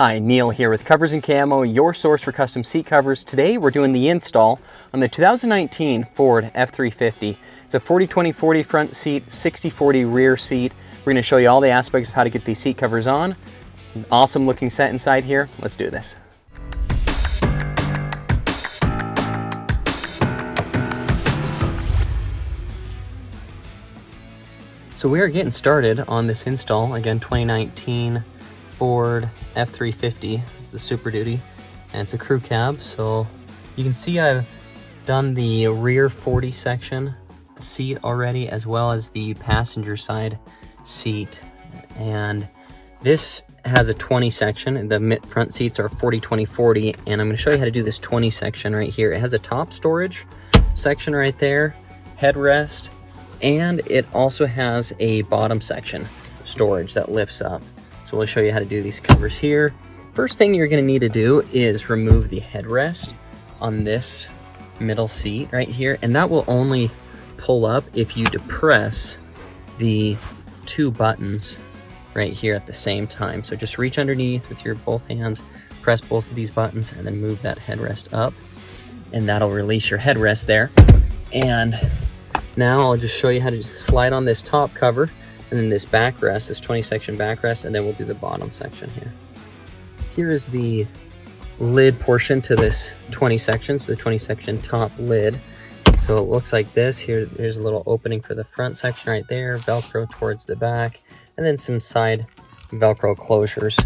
Hi, Neil here with Covers Camo, your source for custom seat covers. Today we're doing the install on the 2019 Ford F-350. It's a 40-20-40 front seat, 60-40 rear seat. We're going to show you all the aspects of how to get these seat covers on. An awesome looking set inside here. Let's do this. So we are getting started on this install. Again, 2019 Ford F-350. It's the Super Duty and it's a crew cab. So you can see I've done the rear 40 section seat already, as well as the passenger side seat. And this has a 20 section. The front seats are 40-20-40, and I'm going to show you how to do this 20 section right here. It has a top storage section right there, headrest, and it also has a bottom section storage that lifts up. So we'll show you how to do these covers here. First thing you're going to need to do is remove the headrest on this middle seat right here, and that will only pull up if you depress the two buttons right here at the same time. So just reach underneath with your both hands, press both of these buttons, and then move that headrest up, and that'll release your headrest there. And now I'll just show you how to slide on this top cover, and then this backrest, this 20 section backrest, and then we'll do the bottom section here. Here is the lid portion to this 20 section, so the 20 section top lid. So it looks like this. Here's a little opening for the front section right there, Velcro towards the back, and then some side Velcro closures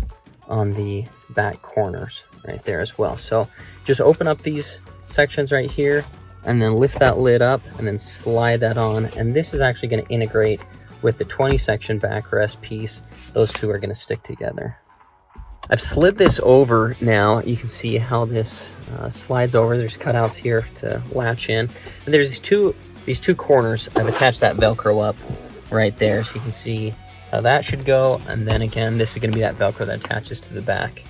on the back corners right there as well. So just open up these sections right here, and then lift that lid up, and then slide that on. And this is actually going to integrate with the 20 section backrest piece. Those two are going to stick together. I've slid this over now. You can see how this slides over. There's cutouts here to latch in. And there's these two corners. I've attached that Velcro up right there, so you can see how that should go. And then again, this is going to be that Velcro that attaches to the back.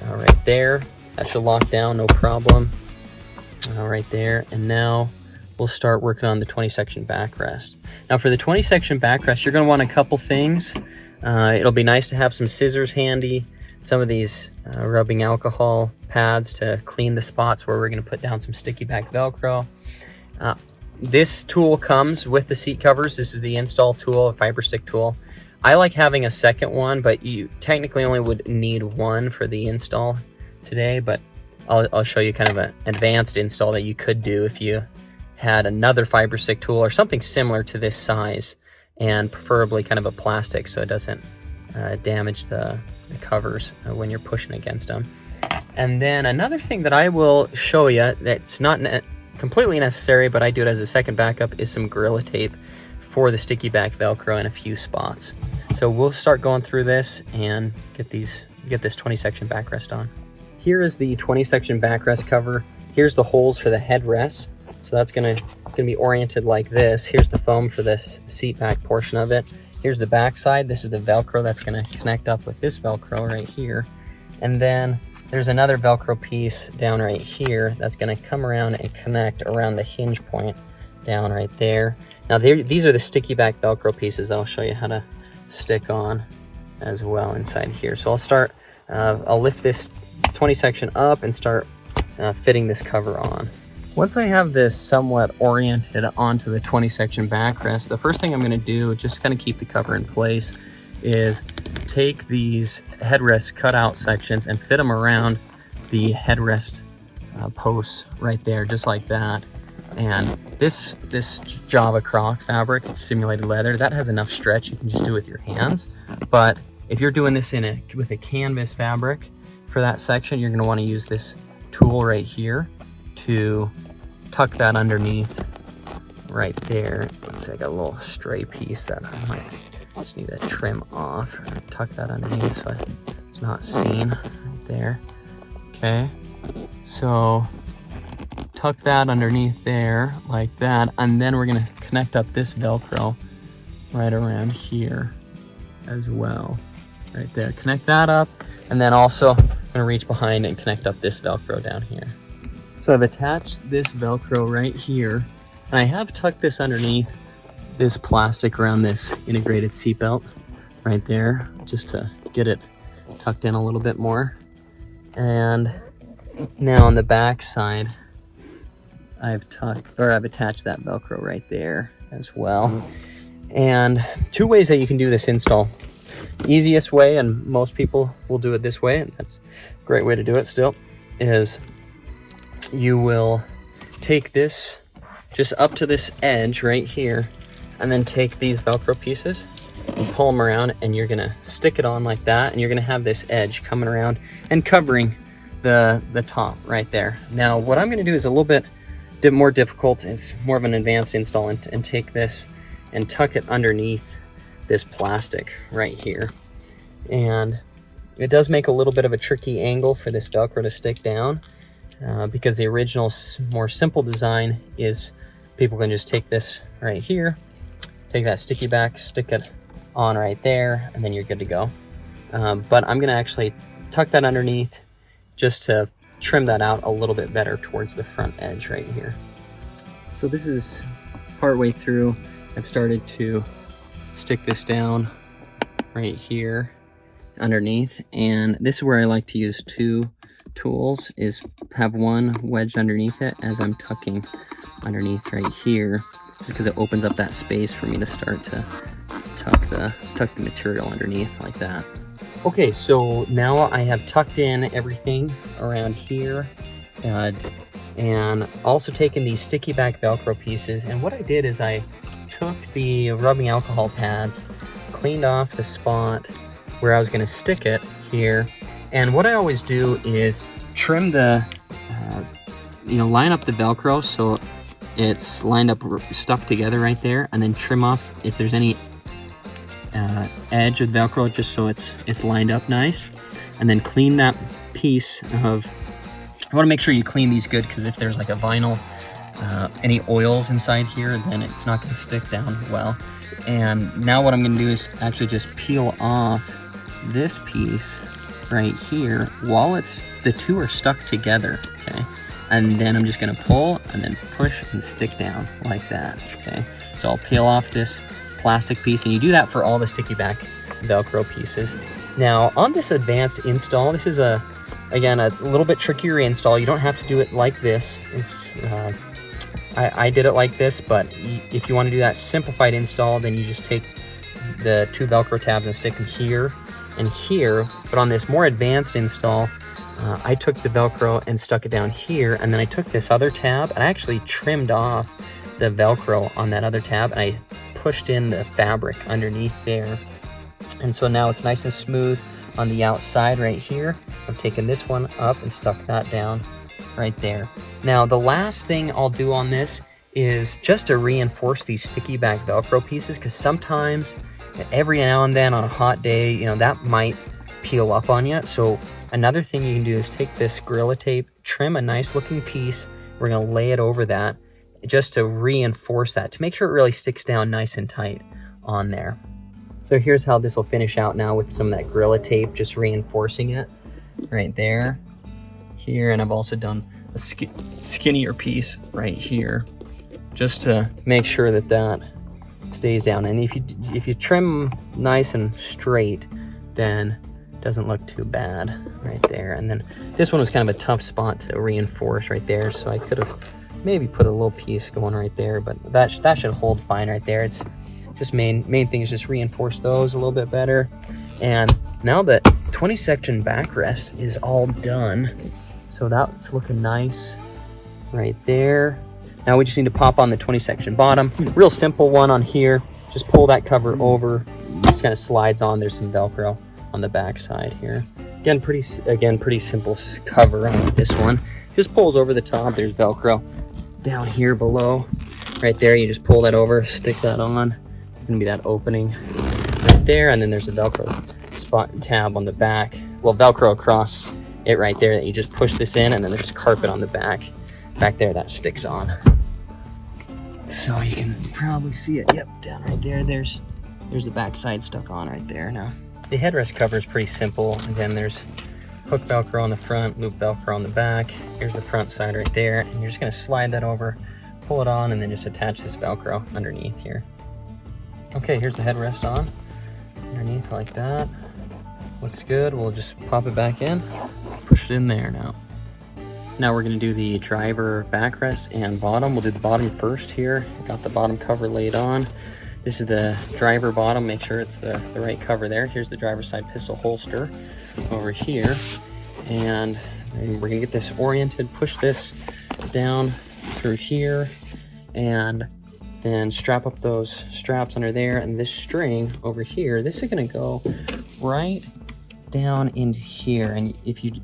Right there. That should lock down, no problem. Right there. And now we'll start working on the 20 section backrest. Now for the 20 section backrest, you're going to want a couple things. It'll be nice to have some scissors handy, some of these rubbing alcohol pads to clean the spots where we're going to put down some sticky back Velcro. This tool comes with the seat covers. This is the install tool, a fiber stick tool. I like having a second one, but you technically only would need one for the install today, but I'll show you kind of an advanced install that you could do if you had another fiber stick tool or something similar to this size, and preferably kind of a plastic so it doesn't damage the covers when you're pushing against them. And then another thing that I will show you that's not completely necessary, but I do it as a second backup, is some Gorilla Tape for the sticky back Velcro in a few spots. So we'll start going through this and get this 20 section backrest on. Here is the 20 section backrest cover. Here's the holes for the headrest. So that's gonna be oriented like this. Here's the foam for this seat back portion of it. Here's the back side. This is the Velcro that's gonna connect up with this Velcro right here. And then there's another Velcro piece down right here that's gonna come around and connect around the hinge point down right there. Now these are the sticky back Velcro pieces that I'll show you how to stick on as well inside here. So I'll lift this 20 section up and start fitting this cover on. Once I have this somewhat oriented onto the 20 section backrest, the first thing I'm going to do, just to kind of keep the cover in place, is take these headrest cutout sections and fit them around the headrest posts right there, just like that. And this Java Croc fabric, it's simulated leather, that has enough stretch you can just do with your hands. But if you're doing this with a canvas fabric for that section, you're going to want to use this tool right here to tuck that underneath right there. Let's say I got a little stray piece that I might just need to trim off. Tuck that underneath so it's not seen right there. Okay, so tuck that underneath there like that, and then we're going to connect up this Velcro right around here as well. Right there, connect that up, and then also I'm going to reach behind and connect up this Velcro down here. So I've attached this Velcro right here, and I have tucked this underneath this plastic around this integrated seatbelt right there, just to get it tucked in a little bit more. And now on the back side, I've attached that Velcro right there as well. And two ways that you can do this install. Easiest way, and most people will do it this way, and that's a great way to do it still, is you will take this just up to this edge right here, and then take these Velcro pieces and pull them around, and you're gonna stick it on like that, and you're gonna have this edge coming around and covering the top right there. Now what I'm gonna do is a little bit more difficult. It's more of an advanced install, and take this and tuck it underneath this plastic right here. And it does make a little bit of a tricky angle for this Velcro to stick down, because the original more simple design is people can just take this right here, take that sticky back, stick it on right there, and then you're good to go. But I'm gonna actually tuck that underneath just to trim that out a little bit better towards the front edge right here. So this is partway through. I've started to stick this down right here underneath, and this is where I like to use two tools, is have one wedged underneath it as I'm tucking underneath right here, just because it opens up that space for me to start to tuck the material underneath like that. Okay, so now I have tucked in everything around here, and also taken these sticky back Velcro pieces, and what I did is I took the rubbing alcohol pads, cleaned off the spot where I was going to stick it here, and what I always do is trim the line up the Velcro so it's lined up, stuck together right there, and then trim off if there's any edge of Velcro, just so it's lined up nice, and then clean that piece of, I want to make sure you clean these good, because if there's like a vinyl, any oils inside here, then it's not going to stick down well. And now what I'm going to do is actually just peel off this piece right here while the two are stuck together, okay? And then I'm just going to pull and then push and stick down like that, okay? So I'll peel off this plastic piece, and you do that for all the sticky back Velcro pieces. Now on this advanced install, this is again a little bit trickier install. You don't have to do it like this. It's I did it like this, but if you want to do that simplified install, then you just take the two Velcro tabs and stick them here and here. But on this more advanced install, I took the Velcro and stuck it down here, and then I took this other tab and I actually trimmed off the Velcro on that other tab, and I pushed in the fabric underneath there. And so now it's nice and smooth on the outside right here. I've taken this one up and stuck that down right there. Now the last thing I'll do on this is just to reinforce these sticky back Velcro pieces, because sometimes every now and then on a hot day, that might peel up on you. So another thing you can do is take this Gorilla Tape, trim a nice looking piece, we're going to lay it over that just to reinforce that, to make sure it really sticks down nice and tight on there. So here's how this will finish out now with some of that Gorilla Tape, just reinforcing it right there, here, and I've also done a skinnier piece right here just to make sure that stays down. And if you trim nice and straight, then it doesn't look too bad right there. And then this one was kind of a tough spot to reinforce right there, so I could have maybe put a little piece going right there, but that should hold fine right there. It's just main thing is just reinforce those a little bit better. And now the 20 section backrest is all done, so that's looking nice right there. Now we just need to pop on the 20 section bottom. Real simple one on here. Just pull that cover over. Just kind of slides on. There's some Velcro on the back side here. Again, pretty simple cover on this one. Just pulls over the top. There's Velcro down here below. Right there, you just pull that over, stick that on. There's gonna be that opening right there, and then there's a Velcro spot tab on the back. Well, Velcro across it right there that you just push this in, and then there's carpet on the back there that sticks on. So you can probably see it. Yep, down right there. There's the back side stuck on right there. Now the headrest cover is pretty simple. Again, there's hook Velcro on the front, loop Velcro on the back. Here's the front side right there, and you're just gonna slide that over, pull it on, and then just attach this Velcro underneath here. Okay, here's the headrest on underneath like that. Looks good. We'll just pop it back in, push it in there now. Now we're going to do the driver backrest and bottom. We'll do the bottom first here. Got the bottom cover laid on. This is the driver bottom. Make sure it's the right cover there. Here's the driver's side pistol holster over here. And we're going to get this oriented, push this down through here, and then strap up those straps under there. And this string over here, this is going to go right down into here. And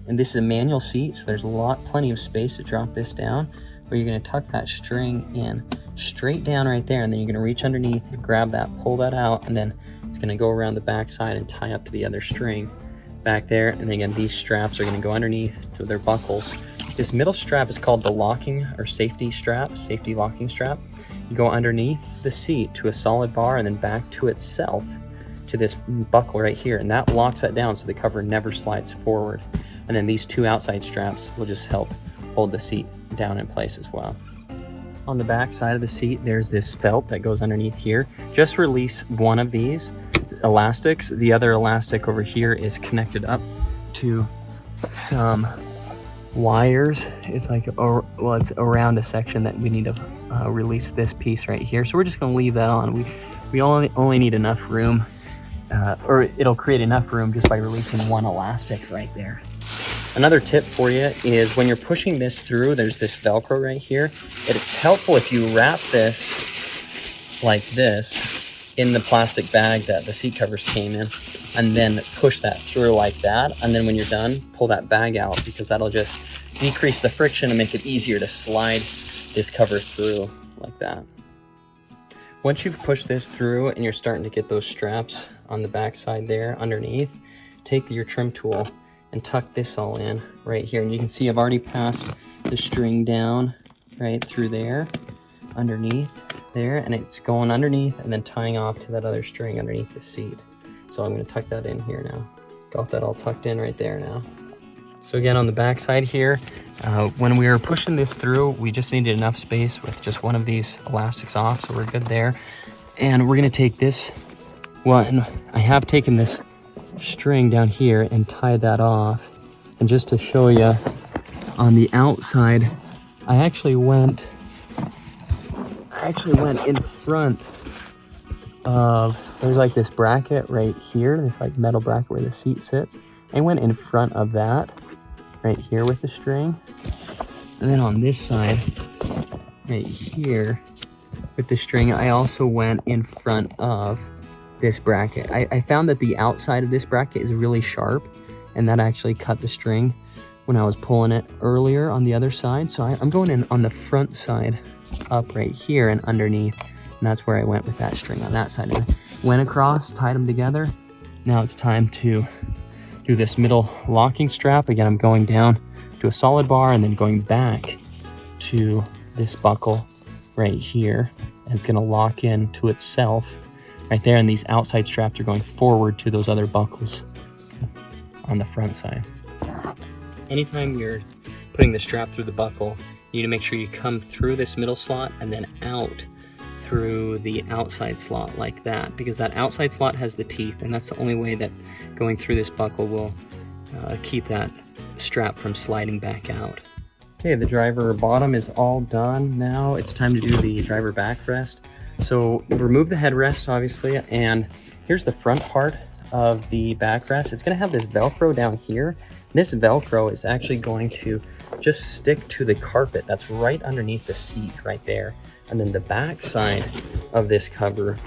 this is a manual seat, so there's plenty of space to drop this down, where you're going to tuck that string in straight down right there, and then you're going to reach underneath, grab that, pull that out, and then it's going to go around the back side and tie up to the other string back there. And then again, these straps are going to go underneath to their buckles. This middle strap is called the locking or safety strap, safety locking strap. You go underneath the seat to a solid bar and then back to itself to this buckle right here, and that locks that down so the cover never slides forward. And then these two outside straps will just help hold the seat down in place as well. On the back side of the seat, there's this felt that goes underneath here. Just release one of these elastics. The other elastic over here is connected up to some wires. It's like, it's around a section that we need to release this piece right here. So we're just going to leave that on. We only need enough room, or it'll create enough room just by releasing one elastic right there. Another tip for you is when you're pushing this through, there's this Velcro right here. It's helpful if you wrap this like this in the plastic bag that the seat covers came in, and then push that through like that. And then when you're done, pull that bag out, because that'll just decrease the friction and make it easier to slide this cover through like that. Once you've pushed this through and you're starting to get those straps on the back side there underneath, take your trim tool and tuck this all in right here. And you can see I've already passed the string down right through there, underneath there, and it's going underneath and then tying off to that other string underneath the seat. So I'm going to tuck that in here now. Got that all tucked in right there now. So again, on the back side here, when we were pushing this through, we just needed enough space with just one of these elastics off, so we're good there. And we're going to take this one. I have taken this string down here and tied that off. And just to show you, on the outside, I actually went in front of, there's like this bracket right here, this like metal bracket where the seat sits. I went in front of that right here with the string. And then on this side right here with the string, I also went in front of this bracket. I found that the outside of this bracket is really sharp, and that actually cut the string when I was pulling it earlier on the other side. So I'm going in on the front side up right here and underneath, and that's where I went with that string on that side. And I went across, tied them together. Now it's time to do this middle locking strap. Again, I'm going down to a solid bar and then going back to this buckle right here, and it's going to lock in to itself right there, and these outside straps are going forward to those other buckles on the front side. Anytime you're putting the strap through the buckle, you need to make sure you come through this middle slot and then out through the outside slot like that, because that outside slot has the teeth, and that's the only way that going through this buckle will keep that strap from sliding back out. Okay, the driver bottom is all done. Now it's time to do the driver backrest. So remove the headrest, obviously, and here's the front part of the backrest. It's going to have this Velcro down here. This Velcro is actually going to just stick to the carpet that's right underneath the seat right there. And then the back side of this cover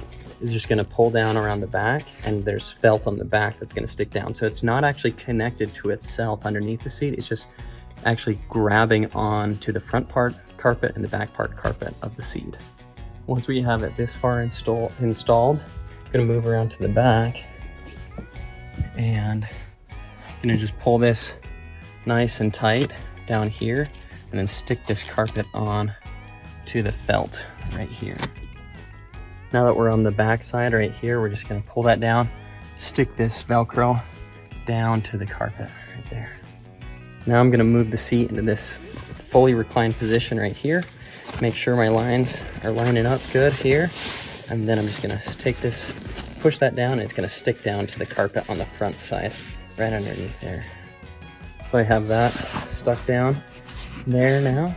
is just going to pull down around the back, and there's felt on the back that's going to stick down. So it's not actually connected to itself underneath the seat. It's just actually grabbing on to the front part carpet and the back part carpet of the seat. Once we have it this far installed, I'm going to move around to the back and I'm going to just pull this nice and tight down here and then stick this carpet on to the felt right here. Now that we're on the back side right here, we're just going to pull that down, stick this Velcro down to the carpet right there. Now I'm going to move the seat into this fully reclined position right here. Make sure my lines are lining up good here, and then I'm just going to take this, push that down, and it's going to stick down to the carpet on the front side right underneath there. So I have that stuck down there now.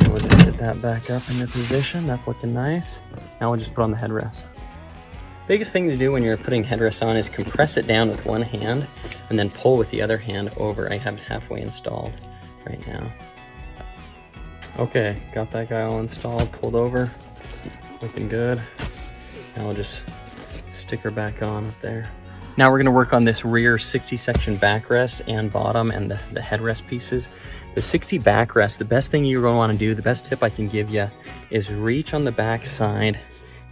We'll just get that back up into position. That's looking nice. Now we'll just put on the headrest. Biggest thing to do when you're putting headrest on is compress it down with one hand and then pull with the other hand over. I have it halfway installed right now. Okay, got that guy all installed, pulled over, looking good. Now we'll just stick her back on up there. Now we're gonna work on this rear 60 section backrest and bottom and the headrest pieces. The 60 backrest, the best thing you're gonna wanna do, the best tip I can give you is reach on the back side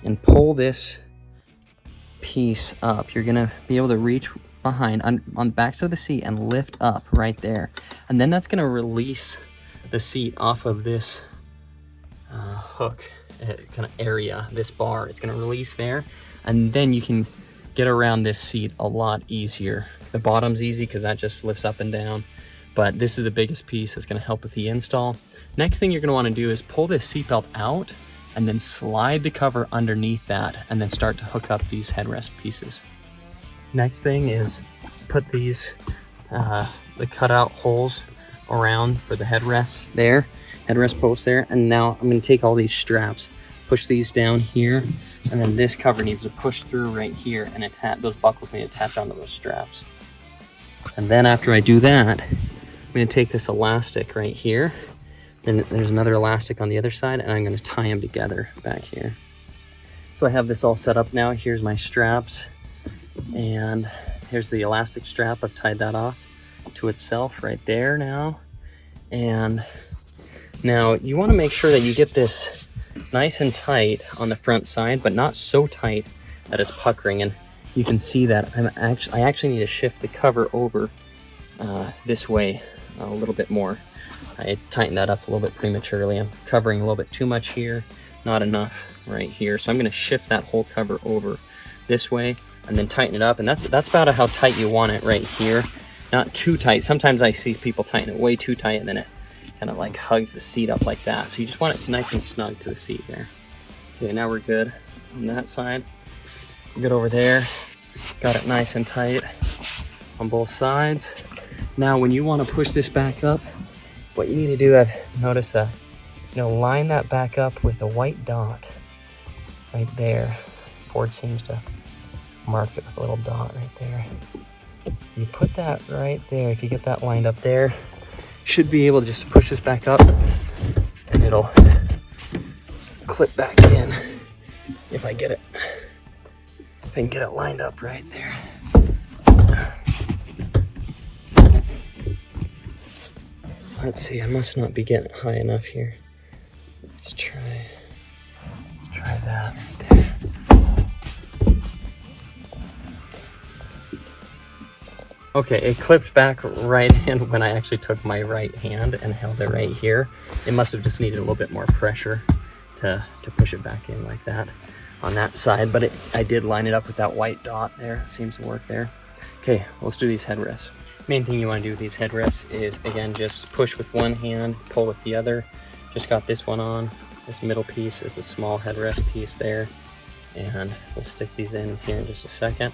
and pull this piece up. You're gonna be able to reach behind on the back side of the seat and lift up right there. And then that's gonna release the seat off of this hook kind of area, this bar. It's gonna release there, and then you can get around this seat a lot easier. The bottom's easy because that just lifts up and down, but this is the biggest piece that's going to help with the install. Next thing you're going to want to do is pull this seatbelt out and then slide the cover underneath that and then start to hook up these headrest pieces. Next thing is put these the cutout holes around for the headrests there, headrest posts there, and now I'm going to take all these straps, push these down here, and then this cover needs to push through right here and attach, those buckles need to attach onto those straps. And then after I do that, I'm gonna take this elastic right here, then there's another elastic on the other side, and I'm gonna tie them together back here. So I have this all set up now. Here's my straps, and here's the elastic strap. I've tied that off to itself right there now. And now you wanna make sure that you get this nice and tight on the front side, but not so tight that it's puckering. And you can see that I actually need to shift the cover over this way a little bit more. I tightened that up a little bit prematurely. I'm covering a little bit too much here, not enough right here. So I'm going to shift that whole cover over this way and then tighten it up. And that's about how tight you want it right here. Not too tight. Sometimes I see people tighten it way too tight and then it kind of like hugs the seat up like that. So you just want it nice and snug to the seat there. Okay, now we're good on that side. We're good over there. Got it nice and tight on both sides. Now when you want to push this back up, what you need to do, I've noticed that, line that back up with a white dot right there. Ford seems to mark it with a little dot right there. You put that right there. If you get that lined up there, should be able to just push this back up and it'll clip back in if I get it. If I can get it lined up right there. Let's see, I must not be getting high enough here. Let's try that right there. Okay, it clipped back right in when I actually took my right hand and held it right here. It must have just needed a little bit more pressure to push it back in like that on that side, but I did line it up with that white dot there. It seems to work there. Okay, let's do these headrests. Main thing you want to do with these headrests is, again, just push with one hand, pull with the other. Just got this one on, this middle piece. It's a small headrest piece there, and we'll stick these in here in just a second.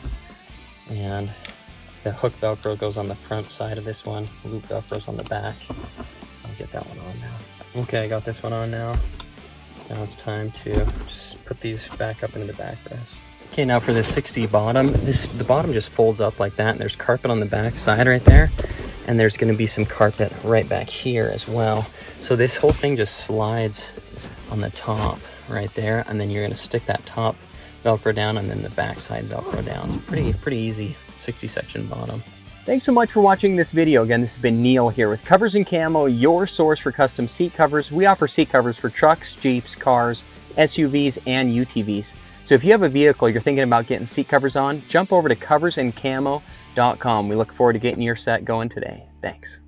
And the hook Velcro goes on the front side of this one. Loop Velcro's on the back. I'll get that one on now. Okay, I got this one on now. Now it's time to just put these back up into the backrest. Okay, now for the 60 bottom, the bottom just folds up like that, and there's carpet on the back side right there, and there's going to be some carpet right back here as well. So this whole thing just slides on the top right there, and then you're going to stick that top Velcro down and then the back side Velcro down. It's pretty easy 60 section bottom. Thanks so much for watching this video. Again, this has been Neil here with Covers Camo, your source for custom seat covers. We offer seat covers for trucks, Jeeps, cars, SUVs, and UTVs. So if you have a vehicle you're thinking about getting seat covers on, jump over to coversandcamo.com. We look forward to getting your set going today. Thanks.